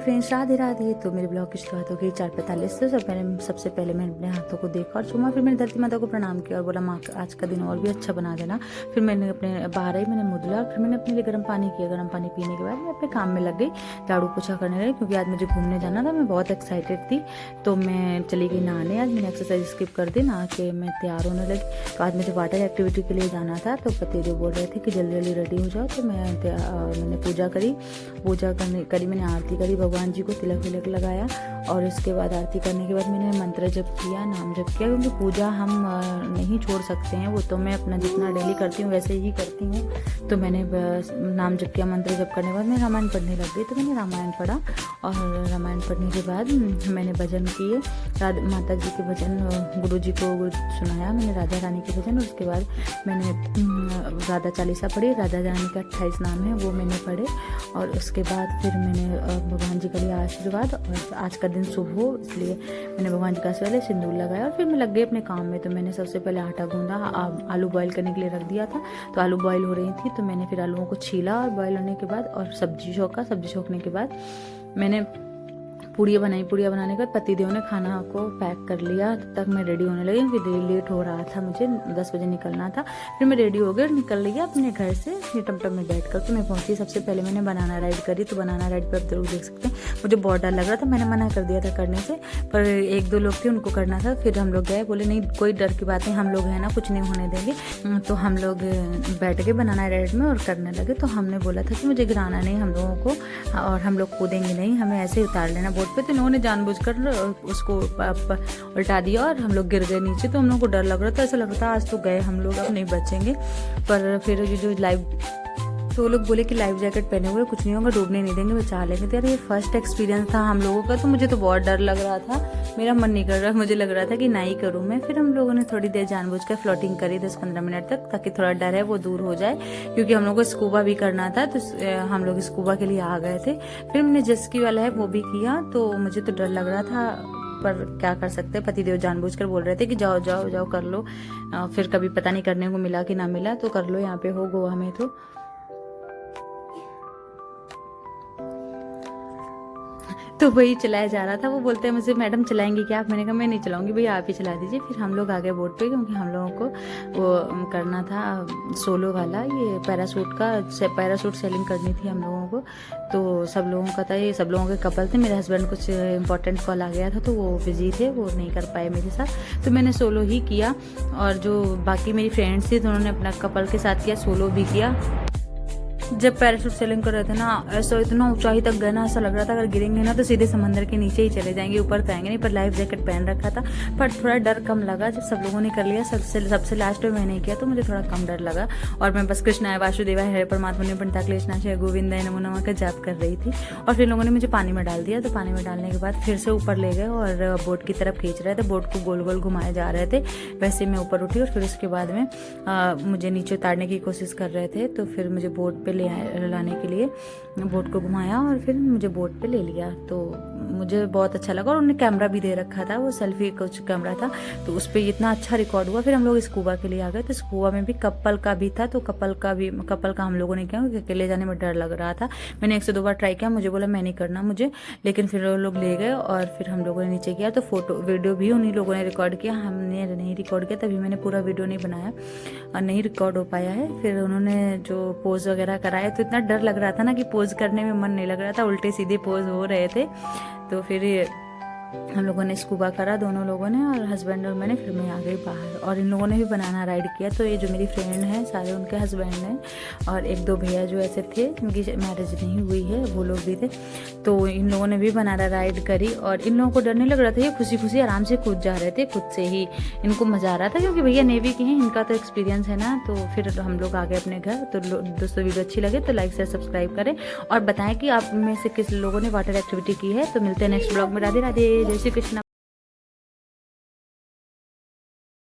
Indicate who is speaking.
Speaker 1: Friends, Radhe Radhe. तो मेरे blog की शुरुआत हो गई 4:45 से। सबसे पहले मैंने अपने हाथों को देखा और चूमा, फिर मैंने धरती माता को प्रणाम किया और बोला माँ आज का दिन और भी अच्छा बना देना। फिर मैंने अपने बाहर आई, मैंने मुँह धुला, फिर मैंने अपने लिए गर्म पानी किया। गर्म पानी पीने के बाद मैं अपने काम में लग गई, झाड़ू पोछा करने लगी, क्योंकि आज मुझे घूमने जाना था। मैं बहुत एक्साइटेड थी, तो मैं चली गई नहाने। आज मैंने एक्सरसाइज स्किप कर दी, नहा के मैं तैयार होने लगी। तो आज मुझे वाटर एक्टिविटी के लिए जाना था, तो पतिदेव बोल रहे थे कि जल्दी जल्दी रेडी हो जाओ। तो मैंने पूजा करी, मैंने आरती करी, भगवान जी को तिलक विलक लगाया और उसके बाद आरती करने के बाद मैंने मंत्र जप किया, नाम जप किया, क्योंकि पूजा हम नहीं छोड़ सकते हैं। वो तो मैं अपना जितना डेली करती हूँ वैसे ही करती हूँ। तो मैंने नाम जप किया, मंत्र जप करने के बाद मैं रामायण पढ़ने लग गई। तो मैंने रामायण पढ़ा और रामायण पढ़ने के बाद मैंने भजन किए, माता जी के भजन, गुरु जी को सुनाया मैंने, राधा रानी के भजन। और उसके बाद मैंने राधा चालीसा पढ़ी, राधा रानी का 28 नाम है वो मैंने पढ़े। और उसके बाद फिर मैंने भगवान जी का लिया आशीर्वाद। और आज का दिन शुभ हो इसलिए मैंने भगवान जी का पहले सिंदूर लगाया और फिर मैं लग गई अपने काम में। तो मैंने सबसे पहले आटा गूंदा, आलू बॉईल करने के लिए रख दिया था। तो आलू बॉईल हो रही थी, तो मैंने फिर आलूओं को छीला और बॉईल होने के बाद और सब्जी छोंकने के बाद मैंने पूड़ियाँ बनाने के बाद पतिदेव ने खाना को पैक कर लिया। तब तक मैं रेडी होने लगी, क्योंकि लेट हो रहा था, मुझे 10 बजे निकलना था। फिर मैं रेडी हो गई और निकल गई अपने घर से। टमटम में बैठ कर तो मैं पहुंची। सबसे पहले मैंने बनाना राइड करी। तो बनाना राइड पर आप जरूर देख सकते हैं, मुझे बहुत डर लग रहा था। मैंने मना कर दिया था करने से, पर 1-2 लोग थे उनको करना था। फिर हम लोग गए, बोले नहीं कोई डर की बात नहीं, हम लोग हैं ना, कुछ नहीं होने देंगे। तो हम लोग बैठ गए बनाना राइड में और करने लगे। तो हमने बोला था कि मुझे गिराना नहीं हम लोगों को, और हम लोग कूदेंगे नहीं, हमें ऐसे ही उतार लेना बोट पे। तो इन्होंने जानबूझकर उसको उल्टा दिया और हम लोग गिर गए नीचे। तो हम लोगों को डर लग रहा था, ऐसा लग रहा था आज तो गए हम लोग, अब नहीं बचेंगे। पर फिर ये जो तो वो लोग बोले कि लाइफ जैकेट पहने हुए कुछ नहीं होगा, डूबने नहीं देंगे, बचा लेंगे। तो यार ये फर्स्ट एक्सपीरियंस था हम लोगों का, तो मुझे तो बहुत डर लग रहा था, मेरा मन नहीं कर रहा, मुझे लग रहा था कि नहीं करूँ मैं। फिर हम लोगों ने थोड़ी देर जानबूझकर फ्लोटिंग करी 10-15 मिनट तक, ताकि थोड़ा डर है वो दूर हो जाए, क्योंकि हम लोग को स्कूबा भी करना था। तो हम लोग स्कूबा के लिए आ गए थे। फिर मैंने जेस्की वाला है वो भी किया। तो मुझे तो डर लग रहा था, पर क्या कर सकते हैं, पतिदेव जानबूझकर बोल रहे थे कि जाओ जाओ जाओ कर लो। फिर कभी पता नहीं करने को मिला कि ना मिला, तो कर लो, यहाँ पे हो गोवा में। तो वही चलाया जा रहा था। वो बोलते हैं मुझे मैडम चलाएंगे क्या आप? मैंने कहा मैं नहीं चलाऊंगी भैया, आप ही चला दीजिए। फिर हम लोग आ गए बोट पे, क्योंकि हम लोगों को वो करना था सोलो वाला, ये पैरासूट सेलिंग करनी थी हम लोगों को। तो सब लोगों का था, ये सब लोगों के कपल थे। मेरे हस्बैंड कुछ इंपॉर्टेंट कॉल आ गया था, तो वो बिजी थे, वो नहीं कर पाए मेरे साथ। तो मैंने सोलो ही किया, और जो बाकी मेरी फ्रेंड्स थी तो उन्होंने अपना कपल के साथ किया, सोलो भी किया। जब पैराशूट सेलिंग कर रहे थे ना, ऐसा इतना ऊंचाई तक गए ना, ऐसा लग रहा था अगर गिरेंगे ना तो सीधे समंदर के नीचे ही चले जाएंगे, ऊपर तो आएंगे नहीं। पर लाइफ जैकेट पहन रखा था, पर थोड़ा डर कम लगा जब सब लोगों ने कर लिया। सबसे लास्ट में मैंने किया, तो मुझे थोड़ा कम डर लगा। और मैं बस कृष्णाय वासुदेवाय हरे परमात्मने पंताक्लेशनाशय गोविंदाय नमो नमः का जाप कर रही थी। और फिर लोगों ने मुझे पानी में डाल दिया। तो पानी में डालने के बाद फिर से ऊपर ले गए और बोट की तरफ खींच रहे थे, बोट को गोल गोल घुमाए जा रहे थे। वैसे मैं ऊपर उठी और फिर उसके बाद में मुझे नीचे उतारने की कोशिश कर रहे थे। तो फिर मुझे बोट पे लाने के लिए बोट को घुमाया और फिर मुझे बोट पे ले लिया। तो मुझे बहुत अच्छा लगा। और उन्होंने कैमरा भी दे रखा था, वो सेल्फी कुछ कैमरा था, तो उस पर इतना अच्छा रिकॉर्ड हुआ। फिर हम लोग स्कूबा के लिए आ गए। तो स्कूबा में भी कपल का भी था, तो कपल का हम लोगों ने किया, क्योंकि अकेले जाने में डर लग रहा था। मैंने 1 से 2 बार ट्राई किया, मुझे बोला मैं नहीं करना मुझे, लेकिन फिर वो लोग ले गए और फिर हम लोगों ने नीचे किया। तो फोटो वीडियो भी उन्हीं लोगों ने रिकॉर्ड किया, हमने नहीं रिकॉर्ड किया, तभी मैंने पूरा वीडियो नहीं बनाया और नहीं रिकॉर्ड हो पाया है। फिर उन्होंने जो पोज वगैरह कराया, तो इतना डर लग रहा था ना कि पोज करने में मन नहीं लग रहा था, उल्टे सीधे पोज हो रहे थे। तो फिर हम लोगों ने स्कूबा करा, दोनों लोगों ने, और हस्बैंड और मैंने। फिर मैं आ गई बाहर। और इन लोगों ने भी बनाना राइड किया। तो ये जो मेरी फ्रेंड है सारे उनके हस्बैंड हैं, और 1-2 भैया जो ऐसे थे जिनकी मैरिज नहीं हुई है वो लोग भी थे। तो इन लोगों ने भी बनाना राइड करी। और इन लोगों को डर नहीं लग रहा था, ये खुशी खुशी आराम से कूद जा रहे थे, खुद से ही इनको मजा आ रहा था, क्योंकि भैया नेवी के हैं, इनका तो एक्सपीरियंस है ना। तो फिर हम लोग आ गए अपने घर। तो दोस्तों वीडियो अच्छी लगे तो लाइक शेयर सब्सक्राइब करें और बताएं कि आप में से किस लोगों ने वाटर एक्टिविटी की है। तो मिलते हैं नेक्स्ट ब्लॉग में। राधे राधे, जय श्री कृष्ण।